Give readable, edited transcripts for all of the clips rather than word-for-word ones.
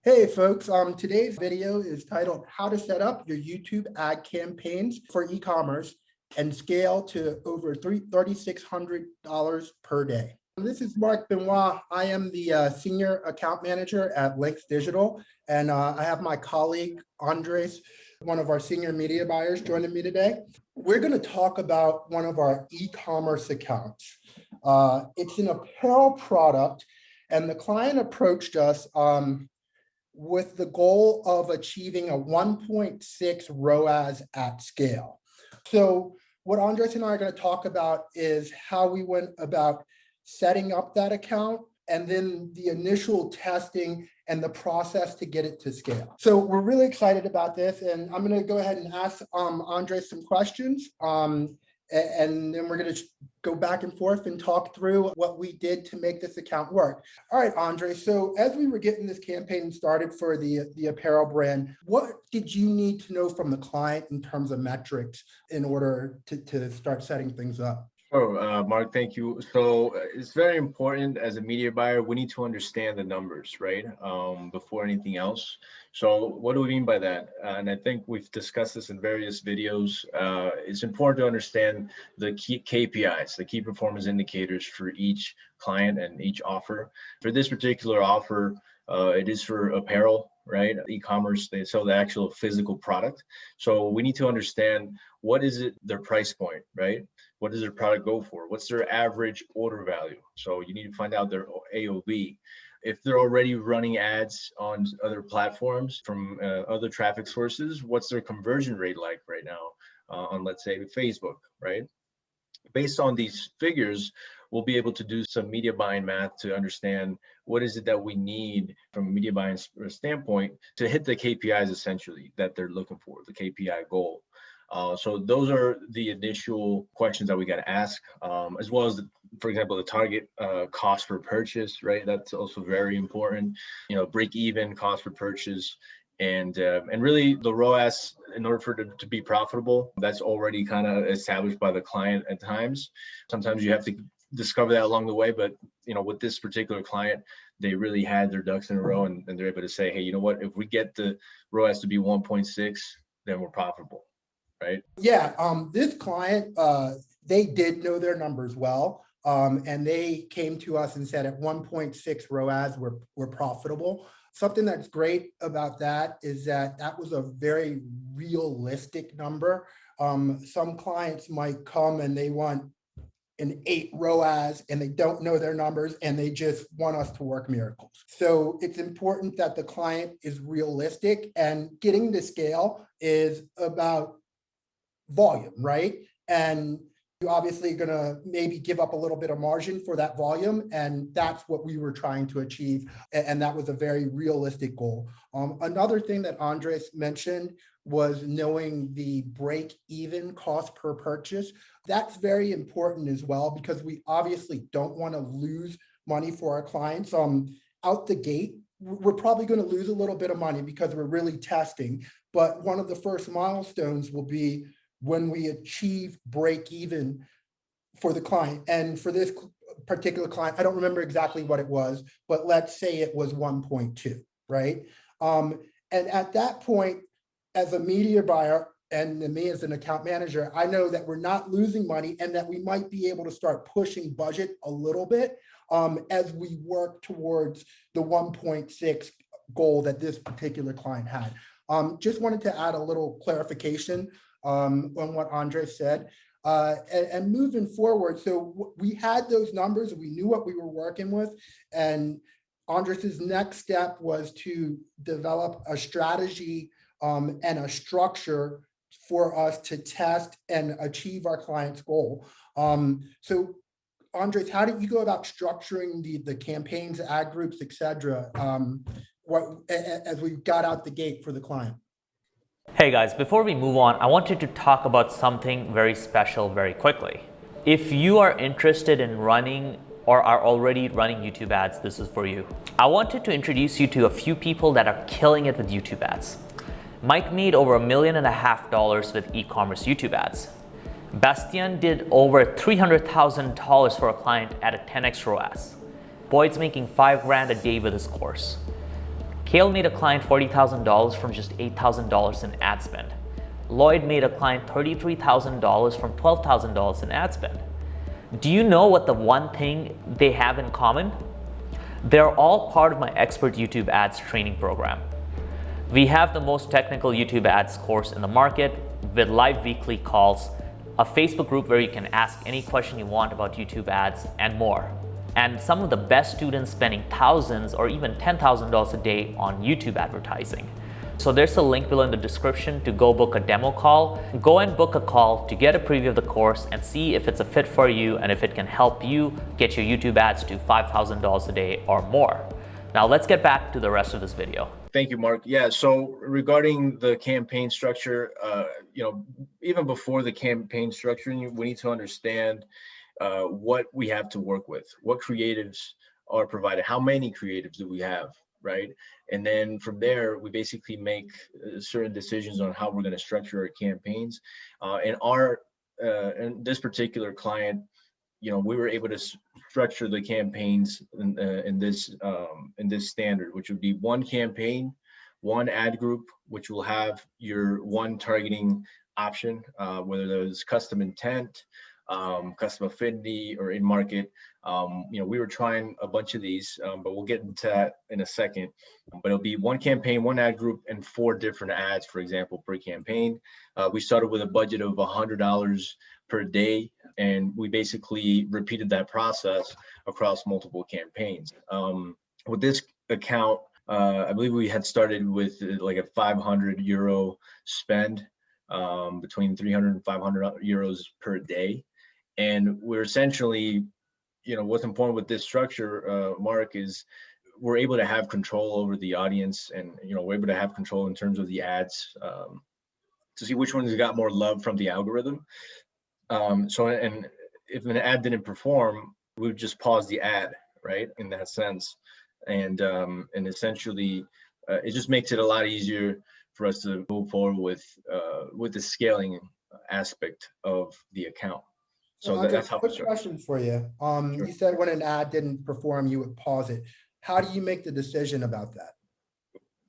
Hey folks, today's video is titled How to Set Up Your YouTube Ad Campaigns for E-Commerce and Scale to over $3,600 per day. This is Mark Benoit. I am the Senior Account Manager at Linx Digital, and I have my colleague Andres, one of our senior media buyers, joining me today. We're going to talk about one of our e-commerce accounts. It's an apparel product, and the client approached us with the goal of achieving a 1.6 ROAS at scale. So what Andres and I are going to talk about is how we went about setting up that account and then the initial testing and the process to get it to scale. So we're really excited about this, and I'm going to go ahead and ask Andres some questions. And then we're going to go back and forth and talk through what we did to make this account work. All right, Andre, so as we were getting this campaign started for the apparel brand, what did you need to know from the client in terms of metrics in order to start setting things up? Oh, Mark, thank you. So it's very important as a media buyer, we need to understand the numbers, right? Before anything else. So what do we mean by that? And I think we've discussed this in various videos. It's important to understand the key KPIs, the key performance indicators for each client and each offer. For this particular offer, it is for apparel, right? E-commerce, they sell the actual physical product. So we need to understand what is it, their price point, right? What does their product go for? What's their average order value? So you need to find out their AOV. If they're already running ads on other platforms from other traffic sources, what's their conversion rate like right now on, let's say, Facebook, right? Based on these figures, we'll be able to do some media buying math to understand what is it that we need from a media buying standpoint to hit the KPIs essentially that they're looking for, the KPI goal. So those are the initial questions that we got to ask, as well as, for example, the target cost per purchase, right? That's also very important. You know, break even cost per purchase. And really the ROAS, in order for it to be profitable, that's already kind of established by the client at times. Sometimes you have to discover that along the way, but you know, with this particular client, they really had their ducks in a row, and they're able to say, hey, you know what, if we get the ROAS to be 1.6, then we're profitable, right? Yeah, this client, they did know their numbers well. And they came to us and said at 1.6 ROAS, we're profitable. Something that's great about that is that was a very realistic number. Some clients might come and they want an 8 ROAS and they don't know their numbers and they just want us to work miracles. So it's important that the client is realistic, and getting to scale is about volume, right? And you're obviously going to maybe give up a little bit of margin for that volume. And that's what we were trying to achieve. And that was a very realistic goal. Another thing that Andres mentioned was knowing the break-even cost per purchase. That's very important as well, because we obviously don't want to lose money for our clients. Out the gate, we're probably going to lose a little bit of money because we're really testing. But one of the first milestones will be when we achieve break even for the client. And for this particular client, I don't remember exactly what it was, but let's say it was 1.2, right? And at that point, as a media buyer and me as an account manager, I know that we're not losing money and that we might be able to start pushing budget a little bit as we work towards the 1.6 goal that this particular client had. Just wanted to add a little clarification on what Andre said, and moving forward. So we had those numbers, we knew what we were working with, and Andres's next step was to develop a strategy and a structure for us to test and achieve our client's goal. So Andres, how did you go about structuring the campaigns, ad groups, etc., as we got out the gate for the client? Hey guys, before we move on, I wanted to talk about something very special very quickly. If you are interested in running or are already running YouTube ads, this is for you. I wanted to introduce you to a few people that are killing it with YouTube ads. Mike made over $1.5 million with e-commerce YouTube ads. Bastian did over $300,000 for a client at a 10x ROAS. Boyd's making $5 grand a day with his course. Kale made a client $40,000 from just $8,000 in ad spend. Lloyd made a client $33,000 from $12,000 in ad spend. Do you know what the one thing they have in common? They're all part of my Expert YouTube Ads training program. We have the most technical YouTube ads course in the market with live weekly calls, a Facebook group where you can ask any question you want about YouTube ads, and more. And some of the best students spending thousands or even $10,000 a day on YouTube advertising. So there's a link below in the description to go book a demo call. Go and book a call to get a preview of the course and see if it's a fit for you and if it can help you get your YouTube ads to $5,000 a day or more. Now let's get back to the rest of this video. Thank you, Mark. Yeah, so regarding the campaign structure, even before the campaign structure, we need to understand what we have to work with, what creatives are provided, how many creatives do we have, right? And then from there, we basically make certain decisions on how we're going to structure our campaigns. In this particular client, we were able to structure the campaigns in this standard, which would be one campaign, one ad group, which will have your one targeting option, whether there's custom intent, custom affinity, or in market. We were trying a bunch of these, but we'll get into that in a second. But it'll be one campaign, one ad group, and 4 different ads, for example, per campaign. We started with a budget of $100 per day, and we basically repeated that process across multiple campaigns. With this account, I believe we had started with like a €500 spend, between 300 and 500 euros per day. And we're essentially, what's important with this structure, Mark, is we're able to have control over the audience, and we're able to have control in terms of the ads, to see which ones got more love from the algorithm. And if an ad didn't perform, we would just pause the ad, right? In that sense, and essentially, it just makes it a lot easier for us to move forward with the scaling aspect of the account. So that's how. Quick question for you. Sure. You said when an ad didn't perform, you would pause it. How do you make the decision about that?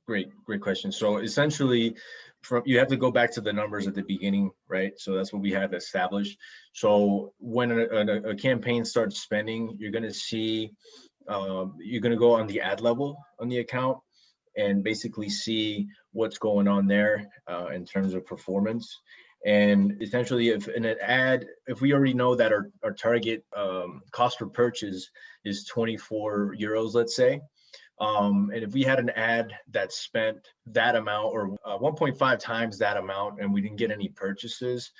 Great question. So essentially, you have to go back to the numbers at the beginning, right? So that's what we had established. So when a campaign starts spending, you're going to see, you're going to go on the ad level on the account and basically see what's going on there in terms of performance. And essentially, if in an ad, if we already know that our target cost per purchase is 24 euros, let's say, and if we had an ad that spent that amount or 1.5 times that amount, and we didn't get any purchases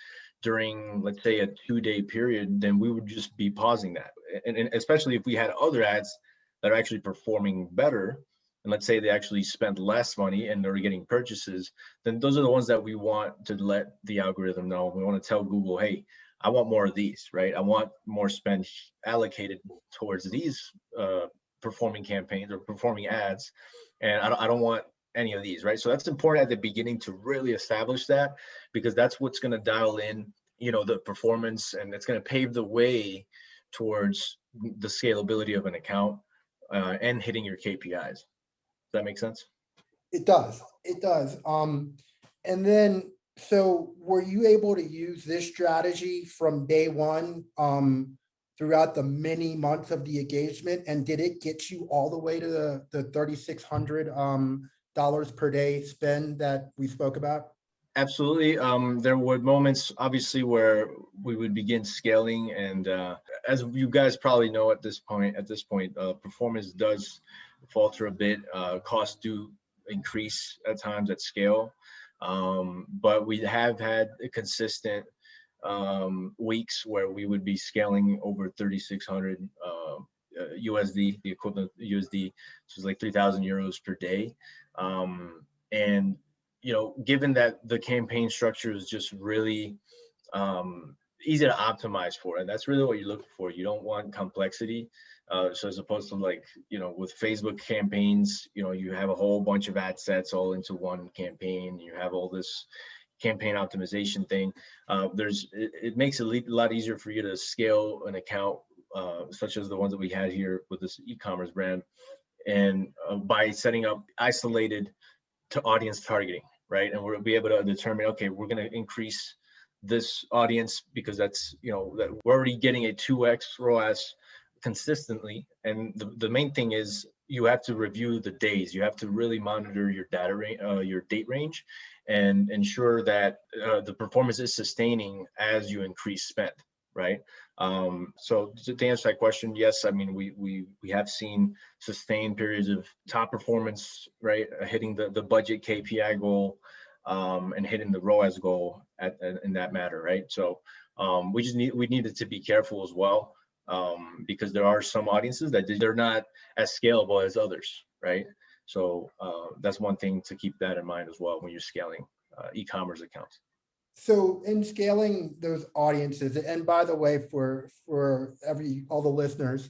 during, let's say, a 2-day period, then we would just be pausing that. And especially if we had other ads that are actually performing better, and let's say they actually spent less money and they're getting purchases, then those are the ones that we want to let the algorithm know. We want to tell Google, hey, I want more of these, right? I want more spend allocated towards these performing campaigns or performing ads, and I don't want any of these, right? So that's important at the beginning to really establish that, because that's what's going to dial in, the performance, and it's going to pave the way towards the scalability of an account and hitting your KPIs. Does that make sense? It does. And then, so were you able to use this strategy from day one throughout the many months of the engagement? And did it get you all the way to the $3,600 per day spend that we spoke about? Absolutely. There were moments, obviously, where we would begin scaling, and as you guys probably know at this point, performance does falter a bit. Costs do increase at times at scale, but we have had a consistent weeks where we would be scaling over 3,600 USD, the equivalent USD, which is like 3,000 euros per day. And given that the campaign structure is just really easy to optimize for, and that's really what you're looking for. You don't want complexity. So as opposed to with Facebook campaigns, you have a whole bunch of ad sets all into one campaign. You have all this campaign optimization thing. It makes it a lot easier for you to scale an account, such as the ones that we had here with this e-commerce brand. and by setting up isolated to audience targeting, right? And we'll be able to determine, okay, we're going to increase this audience because that's, that we're already getting a 2x ROAS consistently. And the main thing is you have to review the days. You have to really monitor your data your date range, and ensure that the performance is sustaining as you increase spend, right? So to answer that question, yes, I mean, we have seen sustained periods of top performance, right? Hitting the budget KPI goal, and hitting the ROAS goal in that matter, right? So we needed to be careful as well, because there are some audiences that they're not as scalable as others, right? So that's one thing to keep that in mind as well when you're scaling e-commerce accounts. So in scaling those audiences, and by the way, for all the listeners,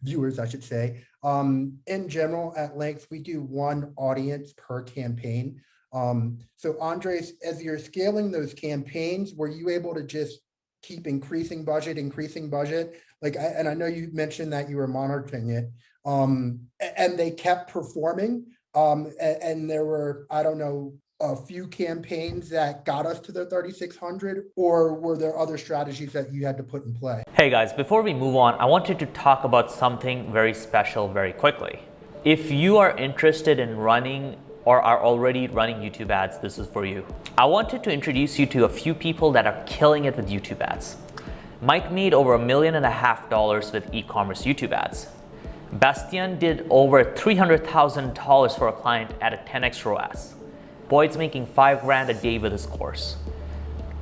viewers, I should say, in general at Linx, we do one audience per campaign. So Andres, as you're scaling those campaigns, were you able to just keep increasing budget? Like, and I know you mentioned that you were monitoring it, and they kept performing. And there were, I don't know, a few campaigns that got us to the 3,600, or were there other strategies that you had to put in play? Hey guys, before we move on, I wanted to talk about something very special very quickly. If you are interested in running or are already running YouTube ads, this is for you. I wanted to introduce you to a few people that are killing it with YouTube ads. Mike made over $1.5 million with e-commerce YouTube ads. Bastian did over $300,000 for a client at a 10x ROAS. Boyd's making $5,000 a day with his course.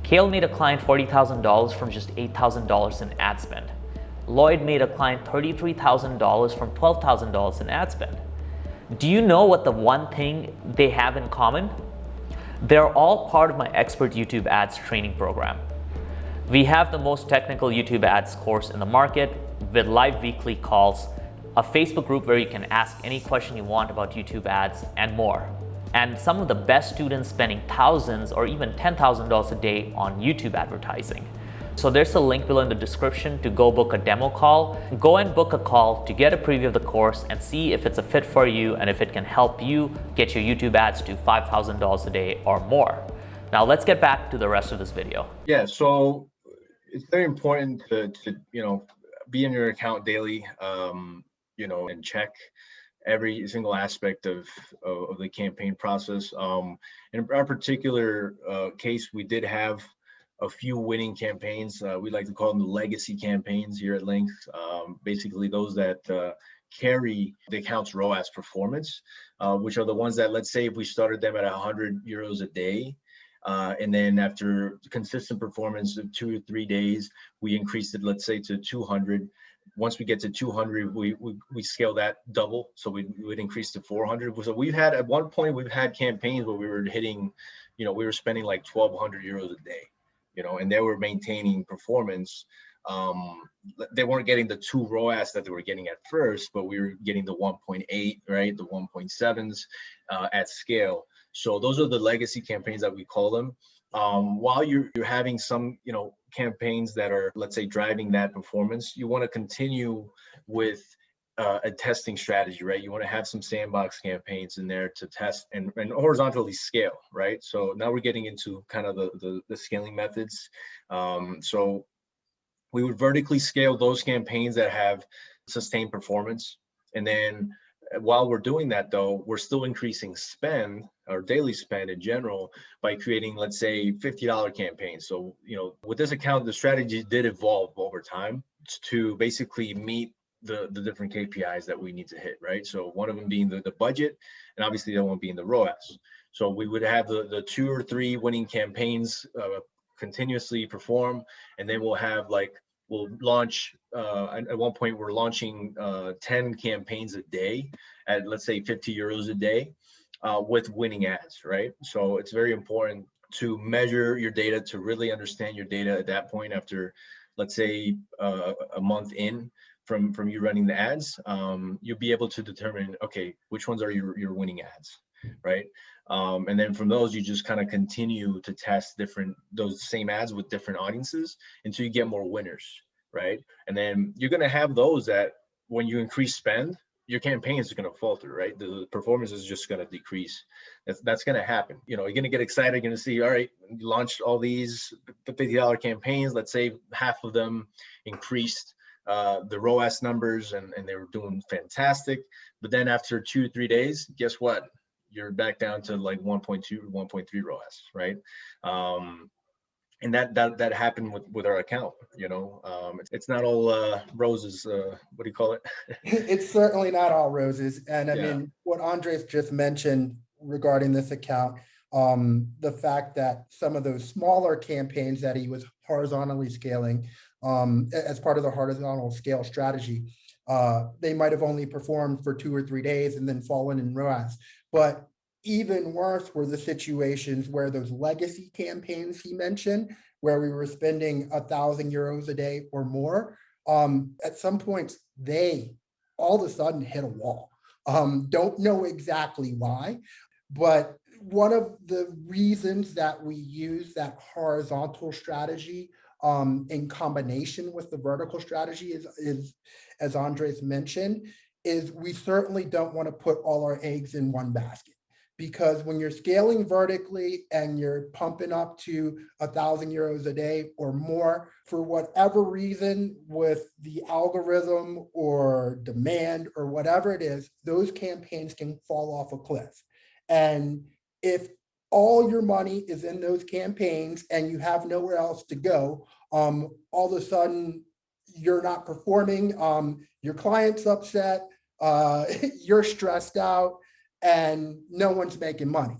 Kale made a client $40,000 from just $8,000 in ad spend. Lloyd made a client $33,000 from $12,000 in ad spend. Do you know what the one thing they have in common? They're all part of my expert YouTube ads training program. We have the most technical YouTube ads course in the market with live weekly calls, a Facebook group where you can ask any question you want about YouTube ads, and more. And some of the best students spending thousands or even $10,000 a day on YouTube advertising. So there's a link below in the description to go book a demo call. Go and book a call to get a preview of the course and see if it's a fit for you and if it can help you get your YouTube ads to $5,000 a day or more. Now let's get back to the rest of this video. Yeah, so it's very important to be in your account daily, and check every single aspect of the campaign process. In our particular case, we did have a few winning campaigns. We like to call them the legacy campaigns here at Linx. Basically those that carry the account's ROAS performance, which are the ones that, let's say if we started them at 100 euros a day, and then after consistent performance of 2 to 3 days, we increased it, let's say, to 200. Once we get to 200, we scale that double. So we would increase to 400. So we've had, at one point, we've had campaigns where we were hitting, we were spending like 1,200 euros a day, and they were maintaining performance. They weren't getting the 2 ROAS that they were getting at first, but we were getting the 1.8, right? The 1.7s at scale. So those are the legacy campaigns that we call them. While you're having some, campaigns that are, let's say, driving that performance, you want to continue with a testing strategy, right? You want to have some sandbox campaigns in there to test and horizontally scale, right? So now we're getting into kind of the scaling methods. So we would vertically scale those campaigns that have sustained performance. And then while we're doing that, though, we're still increasing spend, or daily spend in general, by creating, let's say, $50 campaigns. So, with this account, the strategy did evolve over time to basically meet the different KPIs that we need to hit, right? So one of them being the budget, and obviously the other one being the ROAS. So we would have the 2 or 3 winning campaigns continuously perform, and then we'll launch, at one point we're launching 10 campaigns a day at, let's say, 50 euros a day with winning ads, right? So it's very important to measure your data, to really understand your data at that point after, let's say, a month in from you running the ads. You'll be able to determine, okay, which ones are your winning ads, right? And then from those, you just kind of continue to test those same ads with different audiences until you get more winners, right? And then you're going to have those that when you increase spend, your campaign is going to falter, right? The performance is just going to decrease. That's going to happen. You're going to get excited. You're going to see, all right, you launched all these $50 campaigns. Let's say half of them increased the ROAS numbers and they were doing fantastic. But then after 2 to 3 days, guess what? You're back down to like 1.2, 1.3 ROAS, right? And that happened with our account. It's not all roses. What do you call it? It's certainly not all roses. And I Yeah. mean, what Andres just mentioned regarding this account, the fact that some of those smaller campaigns that he was horizontally scaling as part of the horizontal scale strategy, they might have only performed for 2 or 3 days and then fallen in ROAS. But even worse were the situations where those legacy campaigns he mentioned, where we were spending €1,000 a day or more, at some points they all of a sudden hit a wall. Don't know exactly why, but one of the reasons that we use that horizontal strategy in combination with the vertical strategy is, as Andres mentioned, is we certainly don't want to put all our eggs in one basket. Because when you're scaling vertically and you're pumping up to €1,000 a day or more, for whatever reason with the algorithm or demand or whatever it is, those campaigns can fall off a cliff. And if all your money is in those campaigns and you have nowhere else to go, all of a sudden you're not performing, your client's upset, you're stressed out, and no one's making money.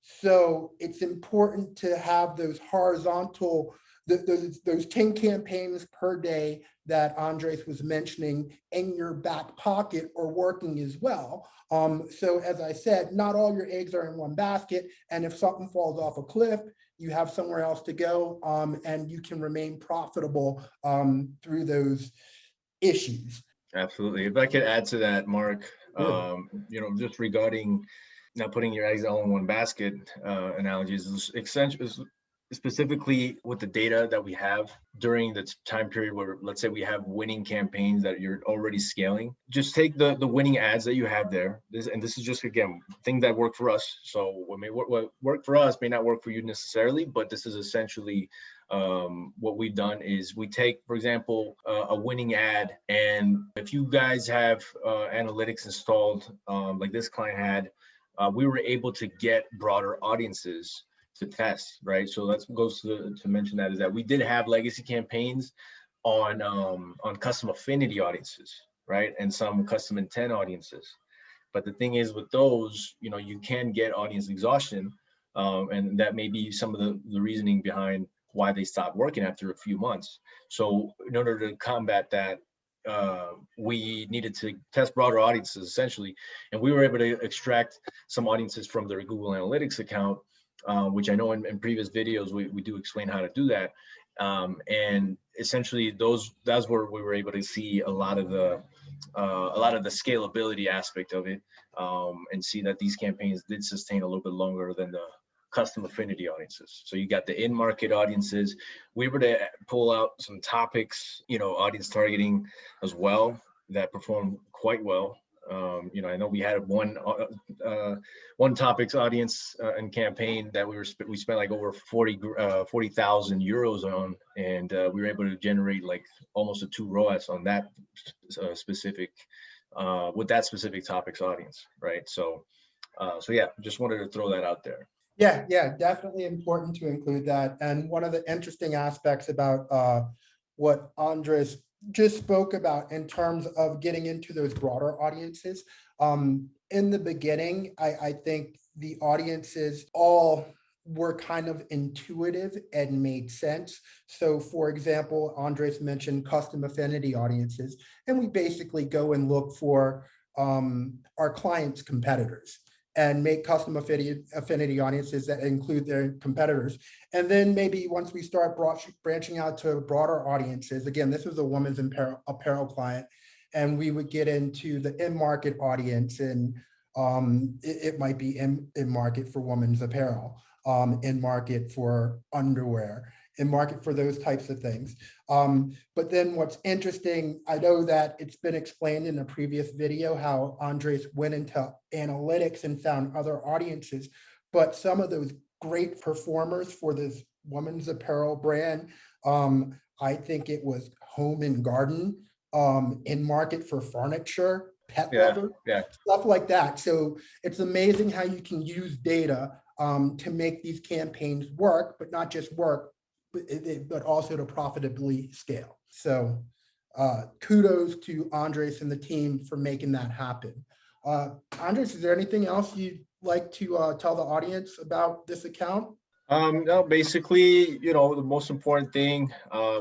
So it's important to have those horizontal, those 10 campaigns per day that Andres was mentioning in your back pocket or working as well. So as I said, not all your eggs are in one basket. And if something falls off a cliff, you have somewhere else to go, and you can remain profitable through those issues. Absolutely. If I could add to that, Mark, Sure. just regarding not putting your eggs all in one basket analogies, is specifically with the data that we have during the time period where, let's say, we have winning campaigns that you're already scaling. Just take the winning ads that you have there. This is just, again, things that work for us. So what work for us may not work for you necessarily, but this is essentially what we've done is we take, for example, a winning ad, and if you guys have analytics installed, like this client had, we were able to get broader audiences to test, right? So that goes to mention that is that we did have legacy campaigns on custom affinity audiences, right, and some custom intent audiences. But the thing is, with those, you can get audience exhaustion, and that may be some of the reasoning behind why they stopped working after a few months. So in order to combat that, we needed to test broader audiences essentially, and we were able to extract some audiences from their Google Analytics account, which I know in previous videos we do explain how to do that. And essentially that's where we were able to see a lot of the scalability aspect of it, and see that these campaigns did sustain a little bit longer than the custom affinity audiences. So you got the in-market audiences. We were to pull out some topics, audience targeting as well, that performed quite well. I know we had one topics audience and campaign that we spent like over 40,000 euros on, and we were able to generate like almost a 2 ROAS on that specific with that specific topics audience, right? So yeah, just wanted to throw that out there. Yeah, definitely important to include that. And one of the interesting aspects about what Andres just spoke about in terms of getting into those broader audiences. In the beginning, I think the audiences all were kind of intuitive and made sense. So for example, Andres mentioned custom affinity audiences, and we basically go and look for our clients' competitors and make custom affinity audiences that include their competitors. And then maybe once we start branching out to broader audiences, again, this was a women's apparel client, and we would get into the in-market audience, and it might be in market for women's apparel, in market for underwear, in market for those types of things. But then what's interesting, I know that it's been explained in a previous video how Andres went into analytics and found other audiences, but some of those great performers for this women's apparel brand, I think it was Home and Garden, in market for furniture, pet lover, stuff like that. So it's amazing how you can use data to make these campaigns work, but not just work, but also to profitably scale. So kudos to Andres and the team for making that happen. Andres, is there anything else you'd like to tell the audience about this account? No, basically, the most important thing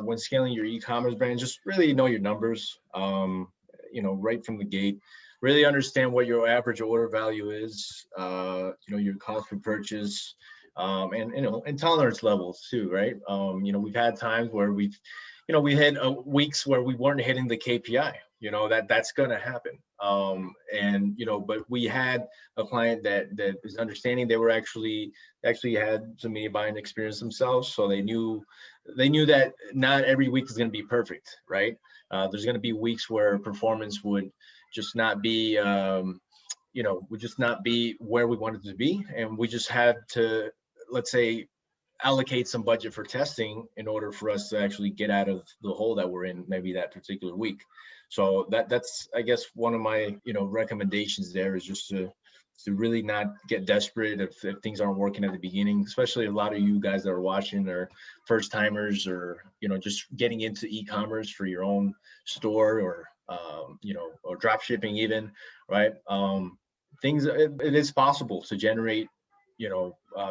when scaling your e-commerce brand, just really know your numbers, right from the gate. Really understand what your average order value is, your cost per purchase, and tolerance levels too, right? We've had times where we had weeks where we weren't hitting the KPI. That's gonna happen. But we had a client that is understanding. They were actually had some media buying experience themselves, so they knew that not every week is going to be perfect, right? There's going to be weeks where performance would just not be would just not be where we wanted to be, and we just had to, let's say, allocate some budget for testing in order for us to actually get out of the hole that we're in maybe that particular week. So that's, I guess, one of my recommendations there is just to really not get desperate if things aren't working at the beginning. Especially a lot of you guys that are watching are first timers, or just getting into e-commerce for your own store, or or drop shipping even, right? It is possible to generate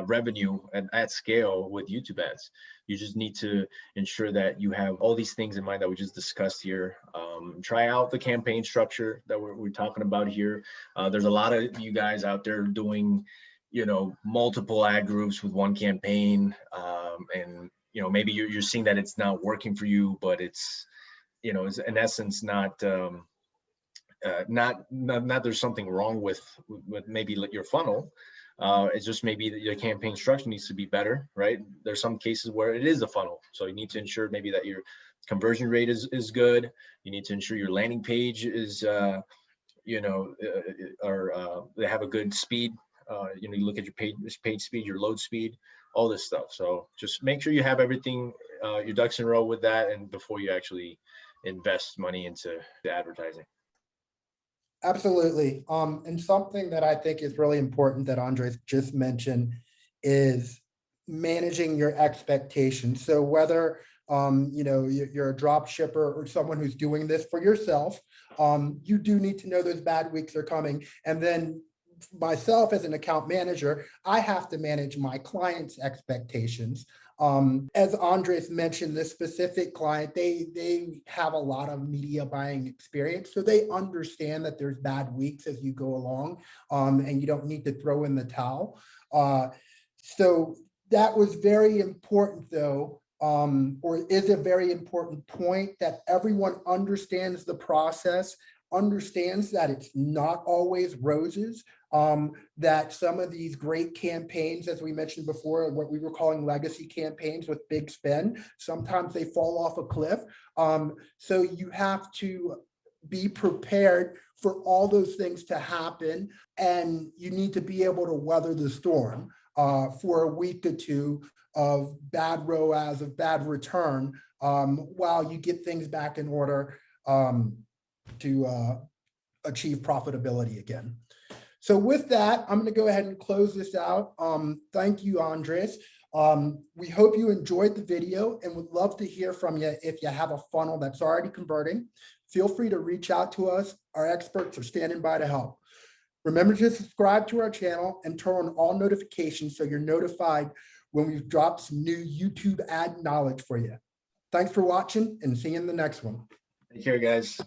revenue at scale with YouTube ads. You just need to ensure that you have all these things in mind that we just discussed here. Try out the campaign structure that we're talking about here. There's a lot of you guys out there doing, multiple ad groups with one campaign, and maybe you're seeing that it's not working for you, but it's in essence not there's something wrong with maybe your funnel. It's just maybe that your campaign structure needs to be better, right? There's some cases where it is a funnel, so you need to ensure maybe that your conversion rate is good. You need to ensure your landing page is they have a good speed. You look at your page speed, your load speed, all this stuff. So just make sure you have everything, your ducks in a row with that, and before you actually invest money into the advertising. Absolutely. And something that I think is really important that Andres just mentioned is managing your expectations. So whether you're a drop shipper or someone who's doing this for yourself, you do need to know those bad weeks are coming. And then myself as an account manager, I have to manage my clients' expectations. As Andres mentioned, this specific client, they have a lot of media buying experience, so they understand that there's bad weeks as you go along, and you don't need to throw in the towel. So that was very important, though, or is a very important point, that everyone understands the process, understands that it's not always roses, that some of these great campaigns, as we mentioned before, what we were calling legacy campaigns with big spend, sometimes they fall off a cliff. So you have to be prepared for all those things to happen, and you need to be able to weather the storm for a week or two of bad ROAS, of bad return, while you get things back in order to achieve profitability again. So with that, I'm going to go ahead and close this out. Thank you, Andres. We hope you enjoyed the video and would love to hear from you. If you have a funnel that's already converting, feel free to reach out to us. Our experts are standing by to help. Remember to subscribe to our channel and turn on all notifications so you're notified when we've dropped some new YouTube ad knowledge for you. Thanks for watching, and see you in the next one. Take care, guys.